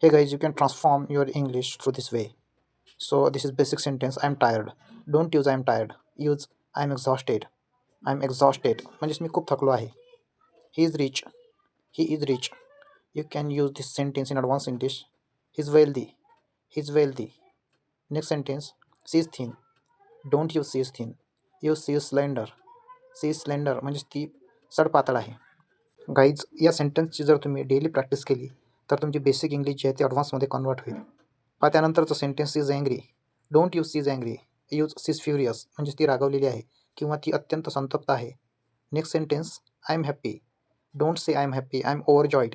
Hey guys, you can transform your English through this way. So this is basic sentence. I'm tired. Don't use I'm tired. Use I'm exhausted. I'm exhausted. म्हणजेच मी खूप थकलो आहे. He is rich. He is rich. You can use this sentence in advanced English. He's wealthy. He's wealthy. Next sentence. She is thin. Don't use she is thin. Use she is slender. She is slender म्हणजेच ती सडपातळ आहे. Guys या सेंटेन्सची जर तुम्ही daily practice केली तर तुमची बेसिक इंग्लिश जी आहे ती ॲडव्हान्समध्ये कन्वर्ट होईल. पहा त्यानंतरचं sentence is angry. Don't use she's angry. Use she's furious म्हणजे ती रागवलेली आहे किंवा ती अत्यंत संतप्त आहे. Next sentence I am happy. Don't say I am happy, I am overjoyed.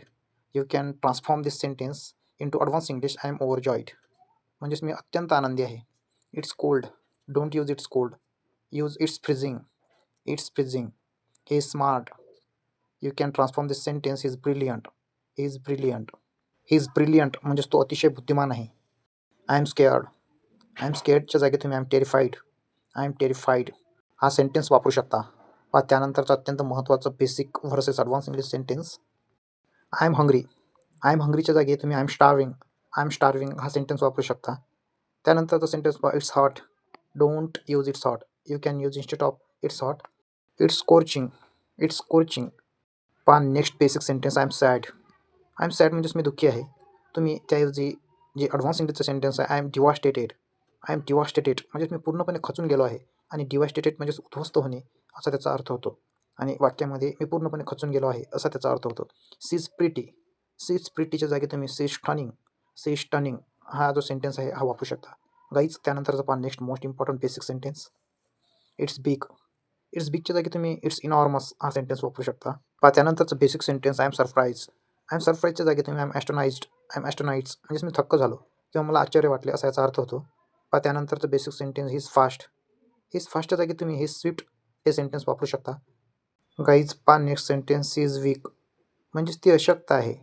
You can transform this sentence into advance English. I am overjoyed म्हणजेच मी अत्यंत आनंदी आहे. It's cold. Don't use it's cold. Use it's freezing. It's freezing. He is smart. You can transform this sentence is brilliant. He is brilliant. He is brilliant म्हणजेच तो अतिशय बुद्धिमान आहे. I am scared. I am स्केअर्डच्या जागी तुम्ही I am terrified. I am terrified हा sentence वापरू शकता. पहा त्यानंतरचं अत्यंत महत्त्वाचं basic versus advance English sentence I am hungry. I am हंग्रीच्या जागी तुम्ही I am starving. I am starving हा सेंटेन्स वापरू शकता. त्यानंतरचं सेंटेन्स पहा it's hot. Don't use it's hot. You can use instead of it's hot it's scorching. It's scorching. पहा next basic sentence I am sad. I am sad म्हणजेच मी दुःखी आहे. तुम्ही त्याऐवजी जे ॲडव्हान्स इंग्लिशचं सेंटेन्स आहे I am devastated. I am devastated म्हणजेच मी पूर्णपणे खचून गेलो आहे. आणि डिवास्टेटेड म्हणजेच उद्ध्वस्त होणे असा त्याचा अर्थ होतो. आणि वाक्यामध्ये मी पूर्णपणे खचून गेलो आहे असा त्याचा अर्थ होतो. She is pretty. She is प्रिटीच्या जागी तुम्ही she is stunning. She is stunning हा जो सेंटेन्स आहे हा वापरू शकता. गाईज त्यानंतरचा पहा next most important basic sentence it's big. It's बिगच्या जागी तुम्ही इट्स इनॉर्मस हा सेंटेन्स वापरू शकता. पहा त्यानंतरचं basic sentence I am surprise. I am सरप्राईजच्या जागी तुम्ही I am astonished. I am astonished म्हणजेच मी थक्क झालो किंवा मला आश्चर्य वाटले असा याचा अर्थ होतो. पहा त्यानंतरचं basic sentence he's fast. He's फास्टच्या जागी तुम्ही हिज स्विफ्ट हे सेंटेन्स वापरू शकता. गाईज पहा next sentence she is weak म्हणजेच ती अशक्त आहे.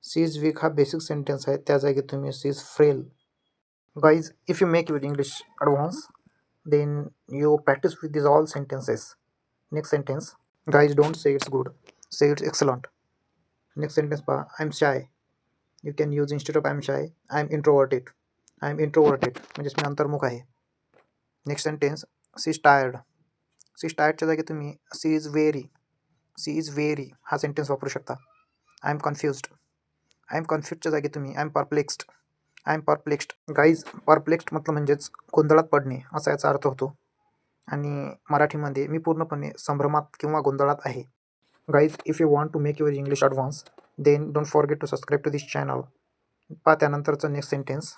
सी इज वीक हा बेसिक सेंटेन्स आहे त्या जागी तुम्ही she is frail. Guys if you make your English advance then you practice with these all sentences. Next sentence, guys, don't say it's good, say it's excellent. Next sentence pah, I'm shy. You can use instead of I'm shy, I'm introverted. I'm introverted म्हणजेच मी अंतर्मुख आहे. Next sentence she is tired. She is टायर्डच्या जागी तुम्ही she is very. She is very हा sentence वापरू शकता. I am confused. I am कन्फ्युजच्या जागी तुम्ही I am perplexed. I am perplexed. Guys perplexed म्हटलं म्हणजेच गोंधळात पडणे असा याचा अर्थ होतो. आणि मराठीमध्ये मी पूर्णपणे संभ्रमात किंवा गोंधळात आहे. Guys if you want to make your English advance then don't forget to subscribe to this channel. पहा त्यानंतरचं नेक्स्ट सेंटेन्स